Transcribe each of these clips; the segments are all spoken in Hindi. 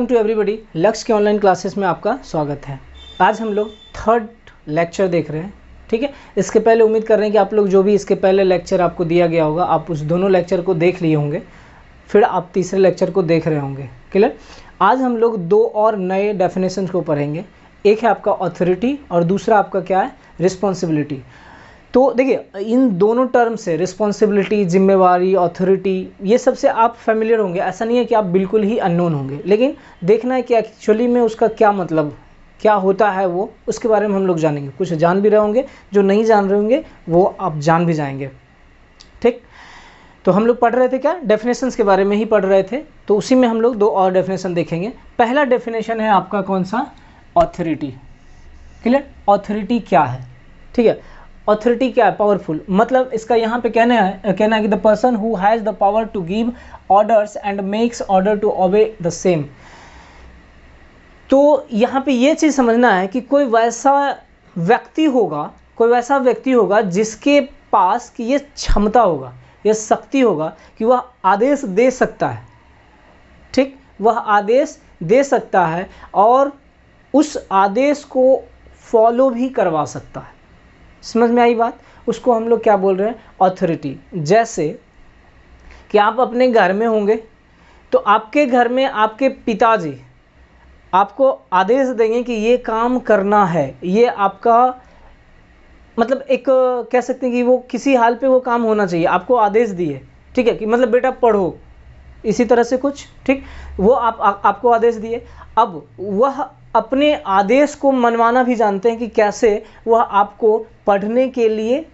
टू एवरीबॉडी, लक्ष्य के ऑनलाइन क्लासेस में आपका स्वागत है। आज हम लोग थर्ड लेक्चर देख रहे हैं। ठीक है, इसके पहले उम्मीद कर रहे हैं कि आप लोग जो भी इसके पहले लेक्चर आपको दिया गया होगा आप उस दोनों लेक्चर को देख लिए होंगे, फिर आप तीसरे लेक्चर को देख रहे होंगे। क्लियर। आज हम लोग दो और नए डेफिनेशन को पढ़ेंगे। एक है आपका ऑथोरिटी और दूसरा आपका क्या है, रिस्पॉन्सिबिलिटी। तो देखिए, इन दोनों टर्म से रिस्पॉन्सिबिलिटी, जिम्मेवारी, अथॉरिटी, ये सबसे आप फेमिलियर होंगे। ऐसा नहीं है कि आप बिल्कुल ही अननोन होंगे, लेकिन देखना है कि एक्चुअली में उसका क्या मतलब क्या होता है, वो उसके बारे में हम लोग जानेंगे। कुछ जान भी रहे होंगे, जो नहीं जान रहे होंगे वो आप जान भी जाएंगे। ठीक, तो हम लोग पढ़ रहे थे क्या, डेफिनेशंस के बारे में ही पढ़ रहे थे। तो उसी में हम लोग दो और डेफिनेशन देखेंगे। पहला डेफिनेशन है आपका कौन सा, ऑथोरिटी। क्लियर, ऑथोरिटी क्या है। ठीक है, ऑथोरिटी क्या है, पावरफुल। मतलब इसका यहाँ पे कहना है कि the person who has the power to give orders and makes order to obey the same. तो यहाँ पे ये चीज़ समझना है कि कोई वैसा व्यक्ति होगा जिसके पास कि ये क्षमता होगा, ये शक्ति होगा कि वह आदेश दे सकता है। ठीक, वह आदेश दे सकता है और उस आदेश को फॉलो भी करवा सकता है। समझ में आई बात। उसको हम लोग क्या बोल रहे हैं, ऑथोरिटी। जैसे कि आप अपने घर में होंगे तो आपके घर में आपके पिताजी आपको आदेश देंगे कि ये काम करना है। ये आपका मतलब एक कह सकते हैं कि वो किसी हाल पे वो काम होना चाहिए, आपको आदेश दिए। ठीक है, कि मतलब बेटा पढ़ो, इसी तरह से कुछ। ठीक, वो आपको आदेश दिए। अब वह अपने आदेश को मनवाना भी जानते हैं कि कैसे वह आपको पढ़ने के लिए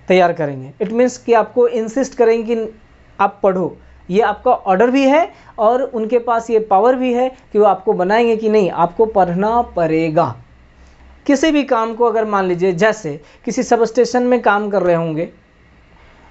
तैयार करेंगे। इट मीन्स कि आपको इंसिस्ट करेंगे कि आप पढ़ो। ये आपका ऑर्डर भी है और उनके पास ये पावर भी है कि वो आपको बनाएंगे कि नहीं, आपको पढ़ना पड़ेगा। किसी भी काम को अगर मान लीजिए, जैसे किसी सब स्टेशन में काम कर रहे होंगे,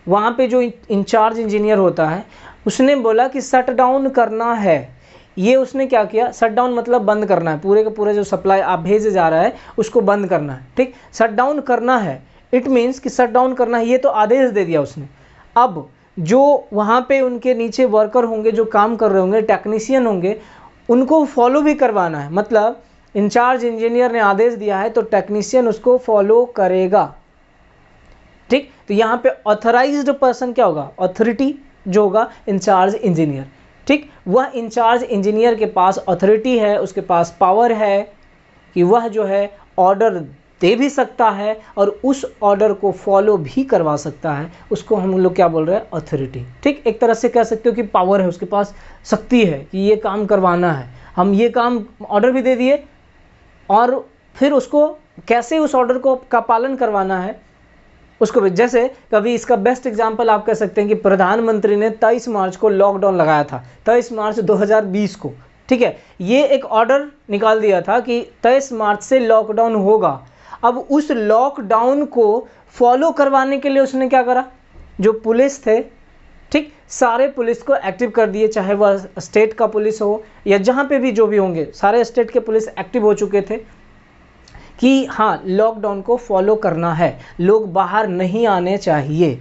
वहाँ पे जो इंचार्ज इंजीनियर होता है उसने बोला कि शट डाउन करना है। ये उसने क्या किया, शट डाउन मतलब बंद करना है। पूरे का पूरा जो सप्लाई आप भेजे जा रहा है उसको बंद करना है। ठीक, शट डाउन करना है, इट मीन्स कि शट डाउन करना है, ये तो आदेश दे दिया उसने। अब जो वहाँ पे उनके नीचे वर्कर होंगे, जो काम कर रहे होंगे, टेक्नीशियन होंगे, उनको फॉलो भी करवाना है। मतलब इंचार्ज इंजीनियर ने आदेश दिया है तो टेक्नीशियन उसको फॉलो करेगा। ठीक, तो यहाँ पे ऑथराइज्ड पर्सन क्या होगा, ऑथोरिटी जो होगा इंचार्ज इंजीनियर। ठीक, वह इंचार्ज इंजीनियर के पास अथॉरिटी है, उसके पास पावर है कि वह जो है ऑर्डर दे भी सकता है और उस ऑर्डर को फॉलो भी करवा सकता है। उसको हम लोग क्या बोल रहे हैं, अथॉरिटी। ठीक, एक तरह से कह सकते हो कि पावर है, उसके पास शक्ति है कि ये काम करवाना है। हम ये काम ऑर्डर भी दे दिए और फिर उसको कैसे उस ऑर्डर को का पालन करवाना है उसको भी। जैसे कभी इसका बेस्ट एग्जांपल आप कह सकते हैं कि प्रधानमंत्री ने 23 मार्च को लॉकडाउन लगाया था, 23 मार्च 2020 को। ठीक है, ये एक ऑर्डर निकाल दिया था कि 23 मार्च से लॉकडाउन होगा। अब उस लॉकडाउन को फॉलो करवाने के लिए उसने क्या करा, जो पुलिस थे, ठीक, सारे पुलिस को एक्टिव कर दिए, चाहे वह स्टेट का पुलिस हो या जहाँ पे भी जो भी होंगे, सारे स्टेट के पुलिस एक्टिव हो चुके थे कि हाँ लॉकडाउन को फॉलो करना है, लोग बाहर नहीं आने चाहिए।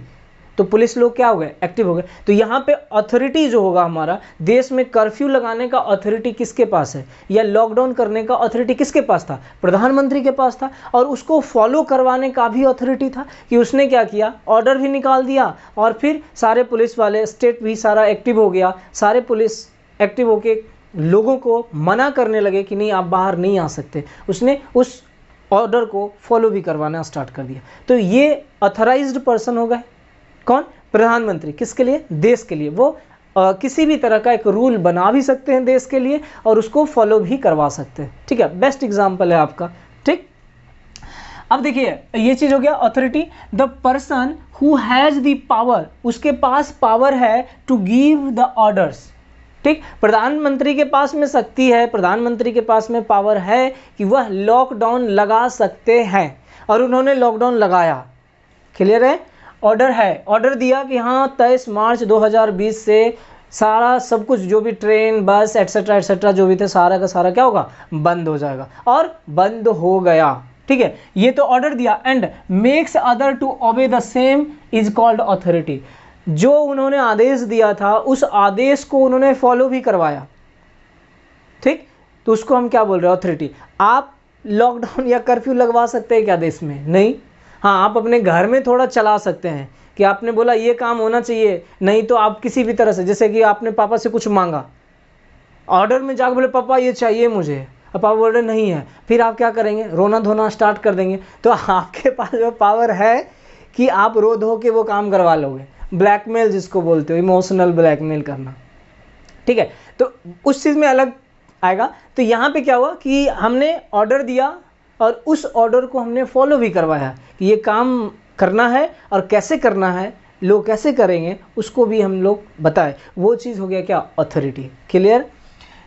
तो पुलिस लोग क्या हो गए, एक्टिव हो गए। तो यहाँ पे अथॉरिटी जो होगा हमारा, देश में कर्फ्यू लगाने का अथॉरिटी किसके पास है, या लॉकडाउन करने का अथॉरिटी किसके पास था, प्रधानमंत्री के पास था। और उसको फॉलो करवाने का भी अथॉरिटी था कि उसने क्या किया, ऑर्डर भी निकाल दिया और फिर सारे पुलिस वाले, स्टेट भी सारा एक्टिव हो गया, सारे पुलिस एक्टिव होके लोगों को मना करने लगे कि नहीं आप बाहर नहीं आ सकते। उसने उस ऑर्डर को फॉलो भी करवाना स्टार्ट कर दिया। तो ये ऑथराइज्ड पर्सन हो गए। कौन, प्रधानमंत्री। किसके लिए, देश के लिए। वो किसी भी तरह का एक रूल बना भी सकते हैं देश के लिए और उसको फॉलो भी करवा सकते हैं। ठीक है, बेस्ट एग्जांपल है आपका। ठीक, अब देखिए ये चीज हो गया authority. The person who has the power, उसके पास पावर है टू गिव द ऑर्डर्स। ठीक, प्रधानमंत्री के पास में शक्ति है, प्रधानमंत्री के पास में पावर है कि वह लॉकडाउन लगा सकते हैं और उन्होंने लॉकडाउन लगाया। क्लियर है, ऑर्डर है, ऑर्डर दिया कि हाँ 23 मार्च 2020 से सारा सब कुछ जो भी ट्रेन, बस एटसेट्रा एटसेट्रा जो भी थे सारा का सारा क्या होगा, बंद हो जाएगा। और बंद हो गया। ठीक है, ये तो ऑर्डर दिया। And makes other to obey the same is called authority. जो उन्होंने आदेश दिया था उस आदेश को उन्होंने फॉलो भी करवाया। ठीक, तो उसको हम क्या बोल रहे हैं, अथॉरिटी। आप लॉकडाउन या कर्फ्यू लगवा सकते हैं क्या देश में? नहीं। हाँ, आप अपने घर में थोड़ा चला सकते हैं कि आपने बोला ये काम होना चाहिए, नहीं तो आप किसी भी तरह से, जैसे कि आपने पापा से कुछ मांगा, ऑर्डर में जाकर बोले पापा ये चाहिए मुझे, अब पापा बोल रहे नहीं है, फिर आप क्या करेंगे, रोना धोना स्टार्ट कर देंगे। तो आपके पास जो पावर है कि आप रो धो के वो काम करवा लोगे, ब्लैकमेल जिसको बोलते हो, इमोशनल ब्लैकमेल करना, ठीक है, तो उस चीज़ में अलग आएगा। तो यहाँ पे क्या हुआ कि हमने ऑर्डर दिया और उस ऑर्डर को हमने फॉलो भी करवाया कि ये काम करना है और कैसे करना है, लोग कैसे करेंगे, उसको भी हम लोग बताए। वो चीज़ हो गया क्या, अथॉरिटी। क्लियर।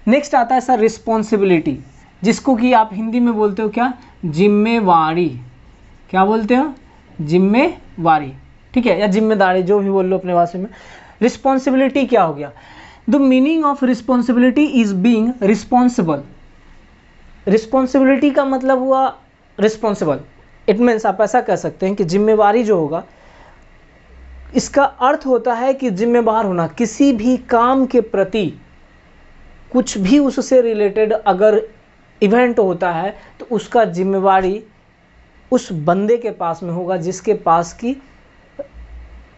नेक्स्ट आता है सर रिस्पॉन्सिबिलिटी, जिसको कि आप हिंदी में बोलते हो क्या, जिम्मेवारी। क्या बोलते हो, जिम्मेवारी, ठीक है, या जिम्मेदारी, जो भी बोल लो अपने भाषा में। रिस्पॉन्सिबिलिटी क्या हो गया, the meaning of responsibility is being responsible. Responsibility का मतलब हुआ रिस्पॉन्सिबल। इट मीन्स आप ऐसा कह सकते हैं कि जिम्मेवारी जो होगा, इसका अर्थ होता है कि जिम्मेवार होना, किसी भी काम के प्रति कुछ भी उससे रिलेटेड अगर इवेंट होता है तो उसका जिम्मेवारी उस बंदे के पास में होगा जिसके पास की,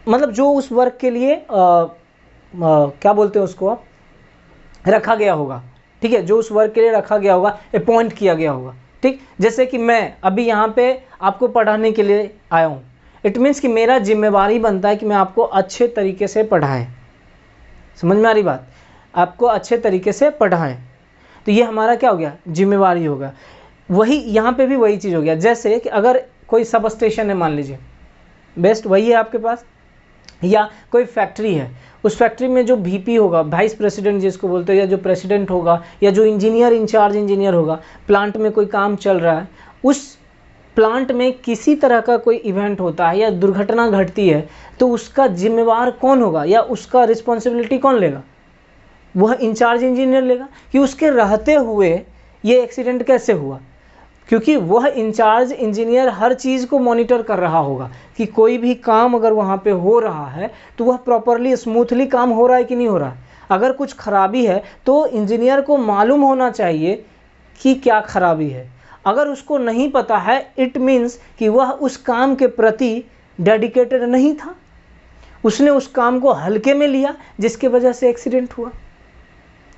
मतलब जो उस वर्क के लिए क्या बोलते हैं उसको आप, रखा गया होगा, ठीक है, जो उस वर्क के लिए रखा गया होगा, अपॉइंट किया गया होगा, ठीक। जैसे कि मैं अभी यहाँ पे आपको पढ़ाने के लिए आया हूँ, इट मीन्स कि मेरा जिम्मेवारी बनता है कि मैं आपको अच्छे तरीके से पढ़ाएं। समझ में आ रही बात, आपको अच्छे तरीके से पढ़ाएं, तो ये हमारा क्या हो गया, जिम्मेवारी होगा। वही यहाँ पे भी वही चीज़ हो गया, जैसे कि अगर कोई सब स्टेशन है मान लीजिए, बेस्ट वही है आपके पास, या कोई फैक्ट्री है, उस फैक्ट्री में जो वीपी होगा, वाइस प्रेसिडेंट जिसको बोलते हैं, या जो प्रेसिडेंट होगा, या जो इंजीनियर इंचार्ज इंजीनियर होगा, प्लांट में कोई काम चल रहा है, उस प्लांट में किसी तरह का कोई इवेंट होता है या दुर्घटना घटती है, तो उसका जिम्मेवार कौन होगा या उसका रिस्पॉन्सिबिलिटी कौन लेगा, वह इंचार्ज इंजीनियर लेगा कि उसके रहते हुए ये एक्सीडेंट कैसे हुआ, क्योंकि वह इंचार्ज इंजीनियर हर चीज़ को मॉनिटर कर रहा होगा कि कोई भी काम अगर वहाँ पे हो रहा है तो वह प्रॉपरली स्मूथली काम हो रहा है कि नहीं हो रहा है। अगर कुछ खराबी है तो इंजीनियर को मालूम होना चाहिए कि क्या खराबी है। अगर उसको नहीं पता है, इट मीन्स कि वह उस काम के प्रति डेडिकेटेड नहीं था, उसने उस काम को हल्के में लिया जिसके वजह से एक्सीडेंट हुआ,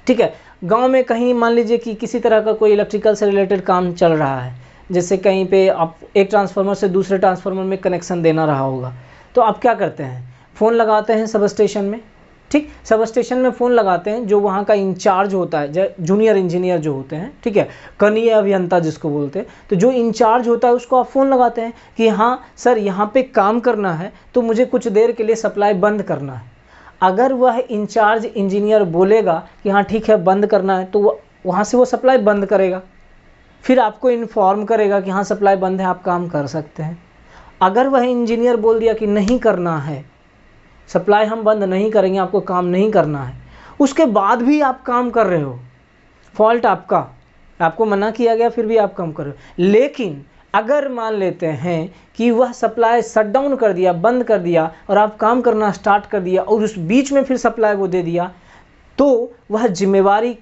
ठीक है। गांव में कहीं मान लीजिए कि किसी तरह का कोई इलेक्ट्रिकल से रिलेटेड काम चल रहा है, जैसे कहीं पे आप एक ट्रांसफार्मर से दूसरे ट्रांसफार्मर में कनेक्शन देना रहा होगा, तो आप क्या करते हैं, फ़ोन लगाते हैं सब स्टेशन में, ठीक, सब स्टेशन में फ़ोन लगाते हैं, जो वहाँ का इंचार्ज होता है, जूनियर इंजीनियर जो होते हैं, ठीक है, कनीय अभियंता जिसको बोलते हैं, तो जो इंचार्ज होता है उसको आप फ़ोन लगाते हैं कि हाँ सर यहाँ पे काम करना है तो मुझे कुछ देर के लिए सप्लाई बंद करना है। अगर वह इंचार्ज इंजीनियर बोलेगा कि हाँ ठीक है बंद करना है, तो वहाँ से वो सप्लाई बंद करेगा, फिर आपको इन्फॉर्म करेगा कि हाँ सप्लाई बंद है, आप काम कर सकते हैं। अगर वह इंजीनियर बोल दिया कि नहीं करना है, सप्लाई हम बंद नहीं करेंगे, आपको काम नहीं करना है, उसके बाद भी आप काम कर रहे हो, फॉल्ट आपका, आपको मना किया गया फिर भी आप काम कर रहे हो। लेकिन अगर मान लेते हैं कि वह सप्लाई शट डाउन कर दिया, बंद कर दिया, और आप काम करना स्टार्ट कर दिया और उस बीच में फिर सप्लाई वो दे दिया, तो वह जिम्मेवारी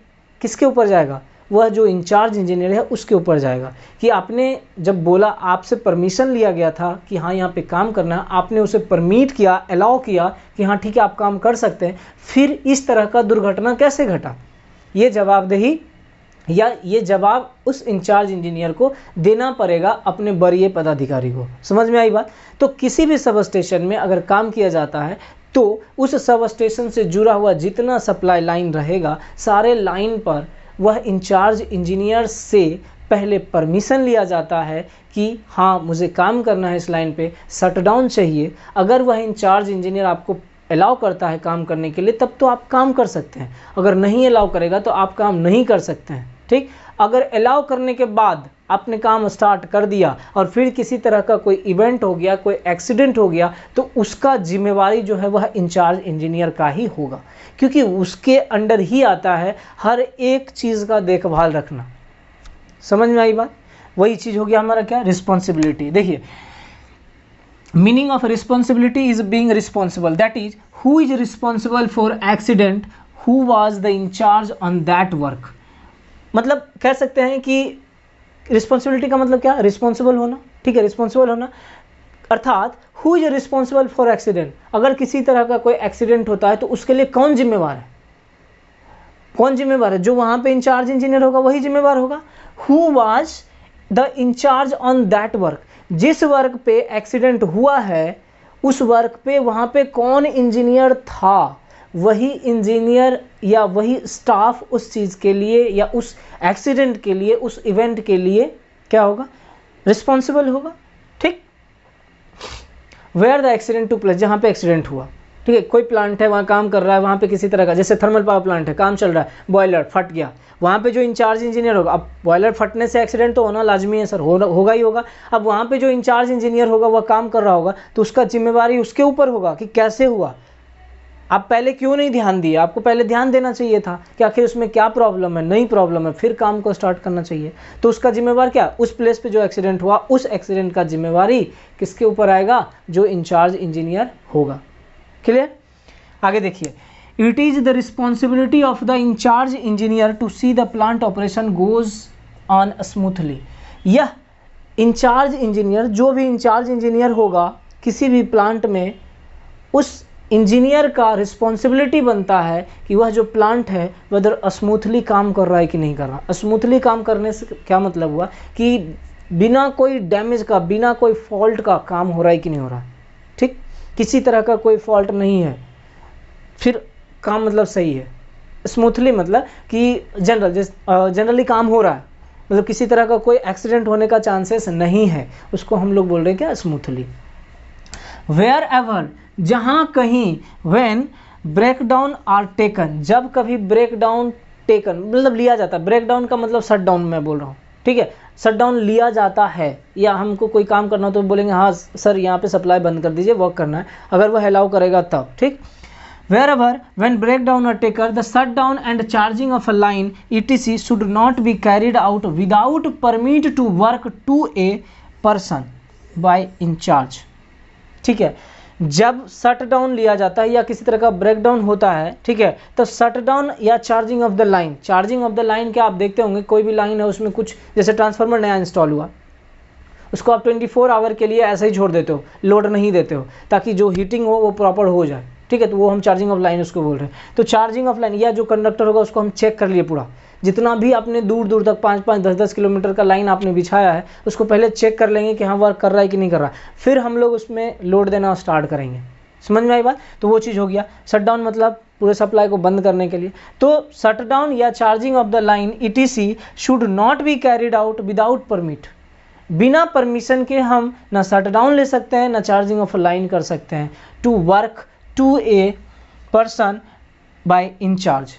किसके ऊपर जाएगा, वह जो इंचार्ज इंजीनियर है उसके ऊपर जाएगा कि आपने जब बोला, आपसे परमिशन लिया गया था कि हाँ यहाँ पे काम करना है, आपने उसे परमिट किया, अलाउ किया कि हाँ ठीक है आप काम कर सकते हैं, फिर इस तरह का दुर्घटना कैसे घटा, ये जवाबदेही या ये जवाब उस इंचार्ज इंजीनियर को देना पड़ेगा अपने वरीय पदाधिकारी को। समझ में आई बात। तो किसी भी सब स्टेशन में अगर काम किया जाता है तो उस सब स्टेशन से जुड़ा हुआ जितना सप्लाई लाइन रहेगा, सारे लाइन पर वह इंचार्ज इंजीनियर से पहले परमिशन लिया जाता है कि हाँ मुझे काम करना है, इस लाइन पे शटडाउन चाहिए। अगर वह इंचार्ज इंजीनियर आपको अलाउ करता है काम करने के लिए, तब तो आप काम कर सकते हैं, अगर नहीं अलाउ करेगा तो आप काम नहीं कर सकते हैं, ठीक। अगर अलाउ करने के बाद आपने काम स्टार्ट कर दिया और फिर किसी तरह का कोई इवेंट हो गया, कोई एक्सीडेंट हो गया, तो उसका जिम्मेवारी जो है वह इंचार्ज इंजीनियर का ही होगा, क्योंकि उसके अंडर ही आता है हर एक चीज़ का देखभाल रखना। समझ में आई बात। वही चीज़ हो गया हमारा क्या, रिस्पॉन्सिबिलिटी। देखिए, meaning of responsibility is being responsible, that is who is responsible for accident, who was the incharge on that work. मतलब कह सकते हैं कि रिस्पॉन्सिबिलिटी का मतलब क्या, रिस्पॉन्सिबल होना, ठीक है, रिस्पॉन्सिबल होना, अर्थात who is responsible for accident. अगर किसी तरह का कोई एक्सीडेंट होता है तो उसके लिए कौन जिम्मेवार है, कौन जिम्मेवार है, जो वहाँ पे इंचार्ज इंजीनियर होगा वही जिम्मेवार होगा। Who was the incharge on that work, जिस वर्क पे एक्सीडेंट हुआ है उस वर्क पे वहाँ पे कौन इंजीनियर था, वही इंजीनियर या वही स्टाफ उस चीज़ के लिए या उस एक्सीडेंट के लिए, उस इवेंट के लिए क्या होगा, रिस्पॉन्सिबल होगा। ठीक, where the accident to place, जहाँ पे एक्सीडेंट हुआ, ठीक है, कोई प्लांट है वहाँ काम कर रहा है, वहाँ पे किसी तरह का, जैसे थर्मल पावर प्लांट है, काम चल रहा है, बॉयलर फट गया, वहाँ पे जो इंचार्ज इंजीनियर होगा, अब बॉयलर फटने से एक्सीडेंट तो होना लाजमी है सर, होगा ही होगा। अब वहाँ पे जो इंचार्ज इंजीनियर होगा वह काम कर रहा होगा तो उसका जिम्मेवारी उसके ऊपर होगा कि कैसे हुआ, आप पहले क्यों नहीं ध्यान दिए, आपको पहले ध्यान देना चाहिए था कि आखिर उसमें क्या प्रॉब्लम है, नहीं प्रॉब्लम है, फिर काम को स्टार्ट करना चाहिए। तो उसका जिम्मेवार क्या, उस प्लेस पे जो एक्सीडेंट हुआ उस एक्सीडेंट का जिम्मेवारी किसके ऊपर आएगा, जो इंचार्ज इंजीनियर होगा। क्लियर, आगे देखिए, it is the responsibility of the incharge engineer to see the plant operation goes on smoothly. यह इंचार्ज इंजीनियर, जो भी इंचार्ज इंजीनियर होगा किसी भी प्लांट में, उस इंजीनियर का रिस्पॉन्सिबिलिटी बनता है कि वह जो प्लांट है वह स्मूथली काम कर रहा है कि नहीं कर रहा। स्मूथली काम करने से क्या मतलब हुआ कि बिना कोई डैमेज का, बिना कोई फॉल्ट का काम हो रहा है कि नहीं हो रहा, ठीक, किसी तरह का कोई फॉल्ट नहीं है, फिर काम मतलब सही है। स्मूथली मतलब कि जनरली काम हो रहा है, मतलब किसी तरह का कोई एक्सीडेंट होने का चांसेस नहीं है, उसको हम लोग बोल रहे हैं क्या, स्मूथली। वेयर एवर, जहाँ कहीं, when break down are taken, जब कभी ब्रेक डाउन टेकन मतलब लिया जाता है, ब्रेक डाउन का मतलब शट डाउन मैं बोल रहा हूँ, ठीक है, शट डाउन लिया जाता है, या हमको कोई काम करना हो तो बोलेंगे हाँ सर यहाँ पे सप्लाई बंद कर दीजिए, वर्क करना है, अगर वह अलाउ करेगा तब, ठीक। Wherever when breakdown are taken, the shutdown and charging of a line etc should not be carried out without permit to work to a person by in charge। ठीक है, जब शट डाउन लिया जाता है या किसी तरह का ब्रेक डाउन होता है, ठीक है, तो शट डाउन या charging of the line, charging of the line क्या आप देखते होंगे, कोई भी लाइन है उसमें कुछ, जैसे ट्रांसफार्मर नया इंस्टॉल हुआ, उसको आप 24 आवर के लिए ऐसे ही छोड़ देते हो, लोड नहीं देते हो, ताकि जो हीटिंग हो वो प्रॉपर हो जाए, ठीक है, तो वो हम चार्जिंग ऑफ लाइन उसको बोल रहे हैं। तो चार्जिंग ऑफ लाइन या जो कंडक्टर होगा उसको हम चेक कर लिए पूरा, जितना भी आपने दूर दूर तक 5-5, 10-10 किलोमीटर का लाइन आपने बिछाया है उसको पहले चेक कर लेंगे कि हाँ वर्क कर रहा है कि नहीं कर रहा, फिर हम लोग उसमें लोड देना स्टार्ट करेंगे। समझ में आई बात, तो वो चीज़ हो गया। शट डाउन मतलब पूरे सप्लाई को बंद करने के लिए। तो शट डाउन या charging of the line ETC should not be carried out without permit, बिना परमिशन के हम ना शट डाउन ले सकते हैं ना चार्जिंग ऑफ लाइन कर सकते हैं। To work to a person by incharge,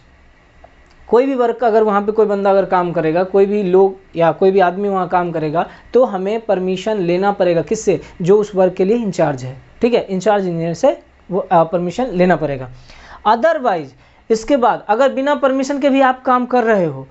कोई भी वर्क अगर वहाँ पे कोई बंदा अगर काम करेगा, कोई भी लोग या कोई भी आदमी वहाँ काम करेगा तो हमें परमिशन लेना पड़ेगा, किससे, जो उस वर्क के लिए इंचार्ज है, ठीक है, इंचार्ज इंजीनियर से वो परमिशन लेना पड़ेगा। अदरवाइज इसके बाद अगर बिना परमिशन के भी आप काम कर रहे हो,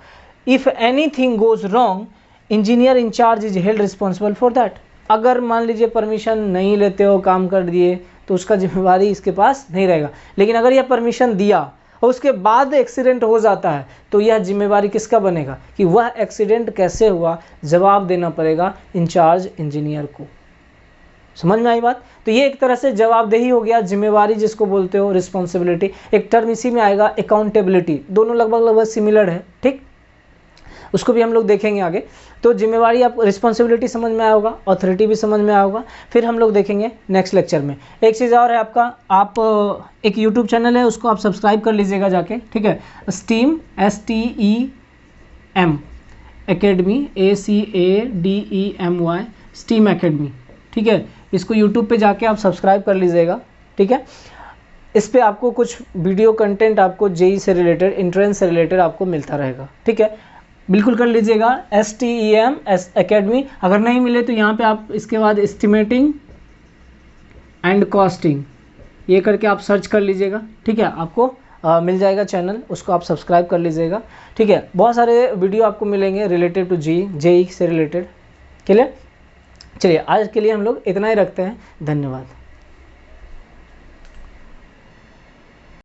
if anything goes wrong engineer incharge is held responsible for that. अगर मान लीजिए परमिशन नहीं लेते हो, काम कर दिए, तो उसका जिम्मेवारी इसके पास नहीं रहेगा। लेकिन अगर यह परमिशन दिया और उसके बाद एक्सीडेंट हो जाता है तो यह जिम्मेवारी किसका बनेगा कि वह एक्सीडेंट कैसे हुआ, जवाब देना पड़ेगा इंचार्ज इंजीनियर को। समझ में आई बात, तो ये एक तरह से जवाबदेही हो गया, जिम्मेवारी जिसको बोलते हो, रिस्पॉन्सिबिलिटी। एक टर्म इसी में आएगा अकाउंटेबिलिटी, दोनों लगभग सिमिलर है, ठीक, उसको भी हम लोग देखेंगे आगे। तो जिम्मेवारी, आप रिस्पॉन्सिबिलिटी समझ में आया होगा, ऑथोरिटी भी समझ में आया होगा, फिर हम लोग देखेंगे नेक्स्ट लेक्चर में। एक चीज़ और है आपका, आप एक यूट्यूब चैनल है उसको आप सब्सक्राइब कर लीजिएगा जाके, ठीक है, STEAM STEM academy ACADEMY STEAM academy, ठीक है, इसको यूट्यूब पे जाके आप सब्सक्राइब कर लीजिएगा, ठीक है। इस पे आपको कुछ वीडियो कंटेंट आपको JEE से रिलेटेड, एंट्रेंस से रिलेटेड आपको मिलता रहेगा, ठीक है, बिल्कुल कर लीजिएगा। STEM एकेडमी, अगर नहीं मिले तो यहाँ पे आप इसके बाद एस्टिमेटिंग एंड कॉस्टिंग ये करके आप सर्च कर लीजिएगा, ठीक है, आपको मिल जाएगा चैनल, उसको आप सब्सक्राइब कर लीजिएगा, ठीक है। बहुत सारे वीडियो आपको मिलेंगे रिलेटेड टू JEE से रिलेटेड। क्लियर, चलिए आज के लिए हम लोग इतना ही रखते हैं, धन्यवाद।